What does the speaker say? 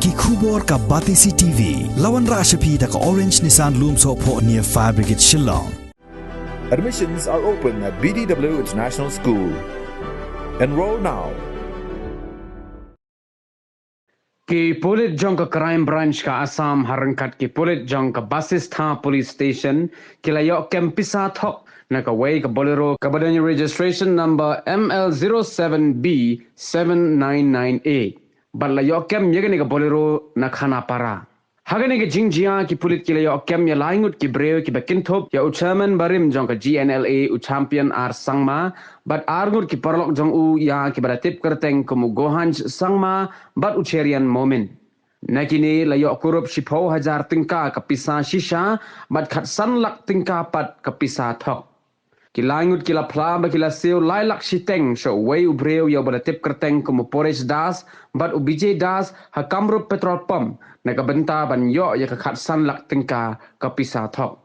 Ki khubor ka Batisi TV. Lawan Rashapi da ka Orange Nissan Loom Sopo near Fire Brigade Shillong. Admissions are open at BDW International School. Enroll now. Ki Pulit Jong ka Crime Branch ka Assam harangkat ki Pulit Jong ka Basistha Police Station kilayo kem Pisa Thok na ka way ka Bolero ka badanya registration number ML07B7998 balayo kem yegani ka Bolero na khana para hagani ka jingjia ki Pulit kilayo kem ya laingut ki breo ki bakintop ya chairman Barim Jong ka Gnla champion ar sangma but argur ki parlok jong u ya ki baratip kerteng kumu gohanj sangma but ucherian moment nakini layo Kurup 10,000 tingka ka Pisa shisha but khat sanlak tingka pat ka Pisa Thok kilangut kila pla ba kila seo lailak siteng so way ubreo ya baratip kerteng kumu Pores das but ubj das ha Kamrup petrol pump nakabenta ban yo ya ka khat sanlak tingka ka Pisa Thok